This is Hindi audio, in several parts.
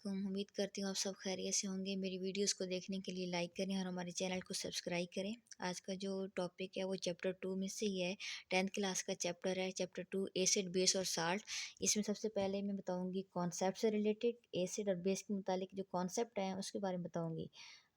वालेकुम। उम्मीद करती हूँ आप सब खैरियत से होंगे। मेरी वीडियोस को देखने के लिए लाइक करें और हमारे चैनल को सब्सक्राइब करें। आज का जो टॉपिक है वो चैप्टर 2 में से ही है। 10th क्लास का चैप्टर है, चैप्टर 2 एसिड, बेस और साल्ट। इसमें सबसे पहले मैं बताऊँगी कॉन्सेप्ट से रिलेटेड, एसिड और बेस के मुतालिक जो कॉन्सेप्ट हैं उसके बारे में बताऊँगी।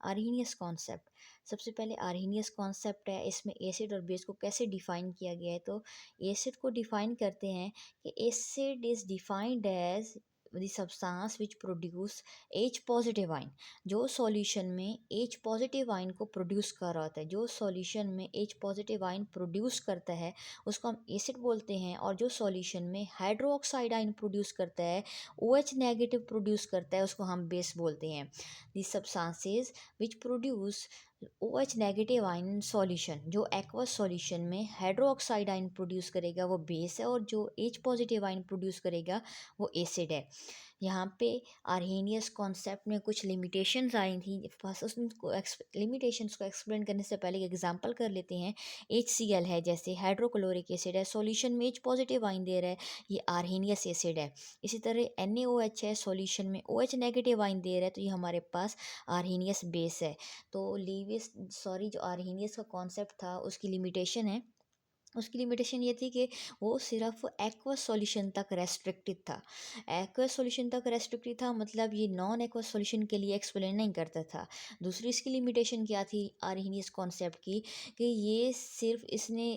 आर्हीनियस कॉन्सेप्ट, सबसे पहले आर्हीनियस कॉन्सेप्ट है। इसमें एसिड और बेस को कैसे डिफ़ाइन किया गया है, तो एसिड को डिफ़ाइन करते हैं कि acid is defined as the substance which produce H positive ion. जो सॉल्यूशन में एच पॉजिटिव आयन को प्रोड्यूस कर रहा होता है, जो सॉल्यूशन में एच पॉजिटिव आयन प्रोड्यूस करता है उसको हम एसिड बोलते हैं। और जो सॉल्यूशन में हाइड्रोक्साइड आयन प्रोड्यूस करता है, ओ एच नेगेटिव प्रोड्यूस करता है, उसको हम बेस बोलते हैं। The substances which produce O H negative ion solution, जो एक्वस सॉल्यूशन में हाइड्रोक्साइड आयन प्रोड्यूस करेगा वो बेस है, और जो एच पॉजिटिव आयन प्रोड्यूस करेगा वो एसिड है। यहाँ पे आर्हेनियस कॉन्सेप्ट में कुछ लिमिटेशंस आई थी। फर्स्ट उसको लिमिटेशंस को एक्सप्लेन करने से पहले एक एग्जांपल कर लेते हैं। HCl है, जैसे हाइड्रोक्लोरिक एसिड है, सॉल्यूशन में एच पॉजिटिव आयन दे रहा है, ये आर्हेनियस एसिड है। इसी तरह NaOH है, सॉल्यूशन में OH नेगेटिव आयन दे रहा है, तो ये हमारे पास आर्हेनियस बेस है। तो जो आर्हेनियस का कॉन्सेप्ट था उसकी लिमिटेशन है, उसकी लिमिटेशन ये थी कि वो सिर्फ एक्वस सॉल्यूशन तक रेस्ट्रिक्टेड था। एक्वस सॉल्यूशन तक रेस्ट्रिक्टेड था, मतलब ये नॉन एक्वस सॉल्यूशन के लिए एक्सप्लेन नहीं करता था। दूसरी इसकी लिमिटेशन क्या थी आर्हीनियस कॉन्सेप्ट की, कि ये सिर्फ इसने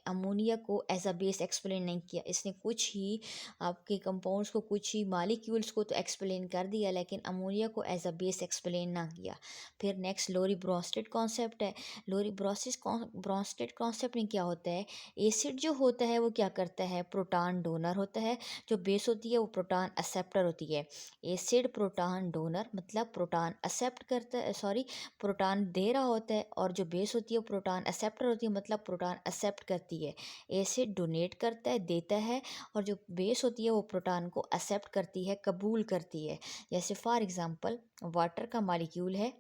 अमोनिया को एज अ बेस एक्सप्लेन नहीं किया। इसने कुछ ही आपके कंपाउंड्स को, कुछ ही मालिक्यूल्स को तो एक्सप्लेन कर दिया, लेकिन अमोनिया को एज अ बेस एक्सप्लेन ना किया। फिर नेक्स्ट लोरी ब्रोंस्टेड कॉन्सेप्ट है। लोरी ब्रोंस्टेड कॉन्सेप्ट में क्या होता है, एसिड जो होता है वो क्या करता है, प्रोटॉन डोनर होता है। जो बेस होती है वो प्रोटॉन एक्सेप्टर होती है। एसिड प्रोटॉन डोनर मतलब प्रोटॉन एक्सेप्ट करता है, सॉरी, प्रोटॉन दे रहा होता है, और जो बेस होती है वो प्रोटॉन एक्सेप्टर होती है, मतलब प्रोटॉन एक्सेप्ट करती है। एसिड डोनेट करता है, देता है, और जो बेस होती है वो प्रोटॉन को एक्सेप्ट करती है, कबूल करती है। जैसे फॉर एग्जांपल वाटर का मॉलिक्यूल है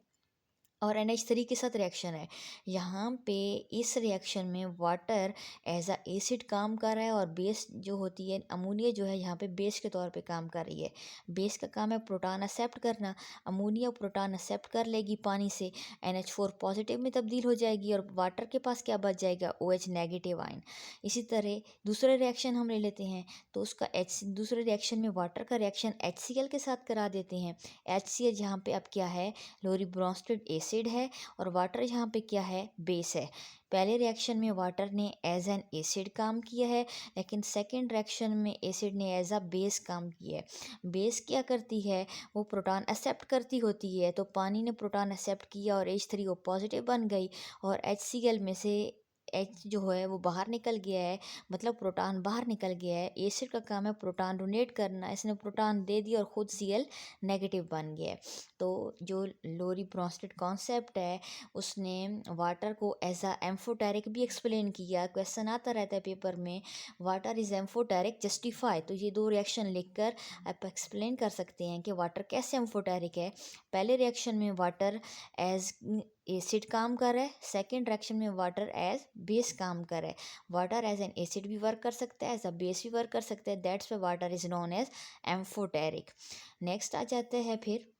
और NH3 के साथ रिएक्शन है। यहाँ पे इस रिएक्शन में वाटर एज अ एसिड काम कर रहा है, और बेस जो होती है अमोनिया जो है यहाँ पे बेस के तौर पे काम कर रही है। बेस का काम है प्रोटॉन एक्सेप्ट करना। अमोनिया प्रोटॉन एक्सेप्ट कर लेगी पानी से, NH4 पॉजिटिव में तब्दील हो जाएगी, और वाटर के पास क्या बच जाएगा, OH नेगेटिव आयन। इसी तरह दूसरा रिएक्शन हम ले लेते हैं, तो उसका दूसरे रिएक्शन में वाटर का रिएक्शन HCl के साथ करा देते हैं। HCl यहाँ पे अब क्या है, लोरी ब्रोंस्टेड एसिड है, और वाटर यहाँ पे क्या है, बेस है। पहले रिएक्शन में वाटर ने एज एन एसिड काम किया है, लेकिन सेकंड रिएक्शन में एसिड ने एज अ बेस काम किया है। बेस क्या करती है, वो प्रोटॉन एक्सेप्ट करती होती है, तो पानी ने प्रोटॉन एक्सेप्ट किया और H3O पॉजिटिव बन गई, और HCl में से एच जो है वो बाहर निकल गया है, मतलब प्रोटॉन बाहर निकल गया है। एसिड का काम है प्रोटॉन डोनेट करना, इसने प्रोटॉन दे दिया और खुद Cl नेगेटिव बन गया है। तो जो लोरी ब्रोंस्टेड कॉन्सेप्ट है उसने वाटर को एज अ एम्फोटेरिक भी एक्सप्लेन किया। क्वेश्चन आता रहता है पेपर में, वाटर इज़ एम्फोटेरिक जस्टिफाई। तो ये दो रिएक्शन लिखकर आप एक्सप्लेन कर सकते हैं कि वाटर कैसे एम्फोटेरिक है। पहले रिएक्शन में वाटर एज एसिड काम कर रहा है, सेकेंड रिएक्शन में वाटर एज बेस काम कर रहा है। वाटर एज एन एसिड भी वर्क कर सकता है, एज अ बेस भी वर्क कर सकता है, that's why water is known as amphoteric. Next आ जाते हैं फिर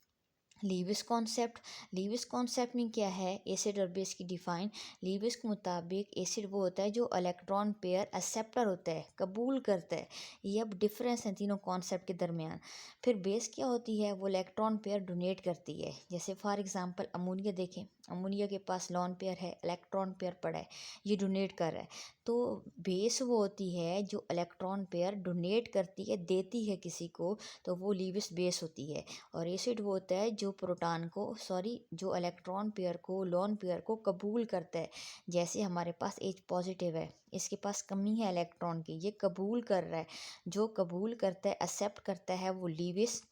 लीविस कॉन्सेप्ट। लीविस कॉन्सेप्ट में क्या है, एसिड और बेस की डिफाइन। लीविस के मुताबिक एसिड वो होता है जो इलेक्ट्रॉन पेयर एक्सेप्टर होता है, कबूल करता है। ये अब डिफरेंस है तीनों कॉन्सेप्ट के दरमियान। फिर बेस क्या होती है, वो इलेक्ट्रॉन पेयर डोनेट करती है। जैसे फॉर एग्जांपल अमोनिया देखें, अमोनिया के पास लॉन पेयर है, इलेक्ट्रॉन पेयर पड़ा है, ये डोनेट कर रहा है। तो बेस वो होती है जो इलेक्ट्रॉन पेयर डोनेट करती है, देती है किसी को, तो वो लीविस बेस होती है। और एसिड वो होता है जो प्रोटॉन को, सॉरी, जो इलेक्ट्रॉन पेयर को, लोन पेयर को कबूल करता है। जैसे हमारे पास H पॉजिटिव है, इसके पास कमी है इलेक्ट्रॉन की, ये कबूल कर रहा है। जो कबूल करता है, एक्सेप्ट करता है, वो लीविस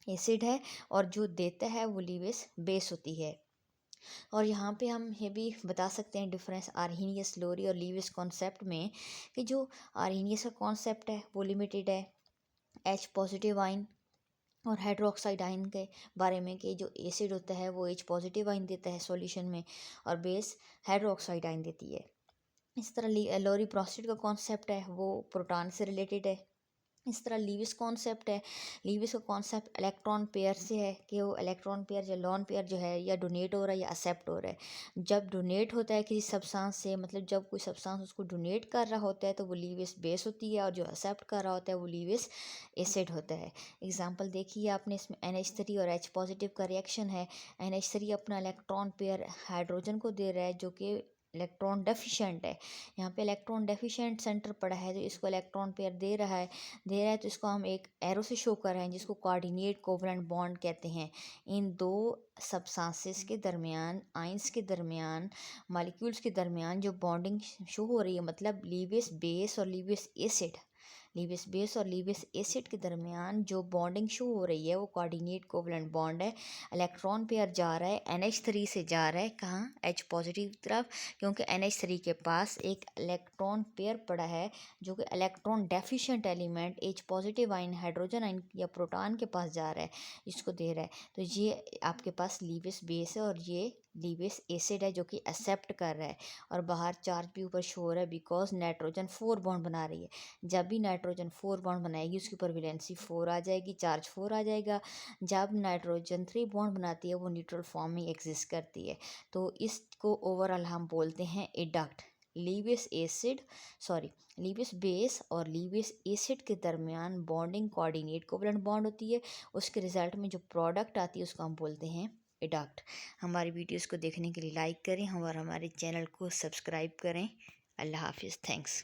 एसिड है, और जो देता है वो लीविस बेस होती है। और यहाँ पे हम ये भी बता सकते हैं डिफरेंस आर्हीनियस, लोरी और लीविस कॉन्सेप्ट में, कि जो आर्हीनियस का कॉन्सेप्ट है वो लिमिटेड है H पॉजिटिव आइन और हाइड्रोक्साइड आयन के बारे में, कि जो एसिड होता है वो H पॉजिटिव आयन देता है सॉल्यूशन में, और बेस हाइड्रोक्साइड आयन देती है। इस तरह लोरी ब्रोंस्टेड का कॉन्सेप्ट है वो प्रोटॉन से रिलेटेड है। इस तरह लीविस कॉन्सेप्ट है। लीविस का कॉन्सेप्ट इलेक्ट्रॉन पेयर से है कि वो इलेक्ट्रॉन पेयर या लॉन पेयर जो है या डोनेट हो रहा है या एक्सेप्ट हो रहा है। जब डोनेट होता है किसी सब्सटेंस से, मतलब जब कोई सब्सटेंस उसको डोनेट कर रहा होता है तो वो लीविस बेस होती है, और जो एक्सेप्ट कर रहा होता है वो लीविस एसिड होता है। एग्जांपल देखिए आपने, इसमें NH3 और H पॉजिटिव का रिएक्शन है। NH3 अपना इलेक्ट्रॉन पेयर हाइड्रोजन को दे रहा है जो कि इलेक्ट्रॉन डेफिशिएंट है। यहाँ पे इलेक्ट्रॉन डेफिशिएंट सेंटर पड़ा है जो इसको इलेक्ट्रॉन पेयर दे रहा है तो इसको हम एक एरो से शो कर रहे हैं जिसको कोऑर्डिनेट कोवलेंट बॉन्ड कहते हैं। इन दो सबस्टांसेस के दरमियान, आइंस के दरमियान, मॉलिक्यूल्स के दरमियान जो बॉन्डिंग शो हो रही है, मतलब लीविस बेस और लीविस एसिड, लीविस बेस और लीविस एसिड के दरमियान जो बॉन्डिंग शो हो रही है वो कोऑर्डिनेट कोवलेंट बॉन्ड है। इलेक्ट्रॉन पेयर जा रहा है NH3 से, जा रहा है कहाँ, H पॉजिटिव की तरफ, क्योंकि NH3 के पास एक इलेक्ट्रॉन पेयर पड़ा है जो कि electron deficient element H positive ion, hydrogen आइन या प्रोटॉन के पास जा रहा है, इसको दे रहा है। तो ये आपके पास लीविस बेस है और ये लीविस एसिड है जो कि एक्सेप्ट कर रहा है। और बाहर चार्ज भी ऊपर शो हो रहा है बिकॉज नाइट्रोजन 4 बॉन्ड बना रही है। जब भी नाइट्रोजन 4 बॉन्ड बनाएगी उसके ऊपर वैलेंसी 4 आ जाएगी, चार्ज 4 आ जाएगा। जब नाइट्रोजन 3 बॉन्ड बनाती है वो न्यूट्रल फॉर्म में एग्जिस्ट करती है। तो इसको ओवरऑल हम बोलते हैं adduct. Lewis acid, sorry, Lewis base और लीविस एसिड के दरमियान बॉन्डिंग कोऑर्डिनेट कोवलेंट बॉन्ड होती है। उसके रिजल्ट में जो प्रोडक्ट आती है उसको हम बोलते हैं एडक्ट। हमारी वीडियोस को देखने के लिए लाइक करें और हमारे चैनल को सब्सक्राइब करें। अल्लाह हाफिज़, थैंक्स।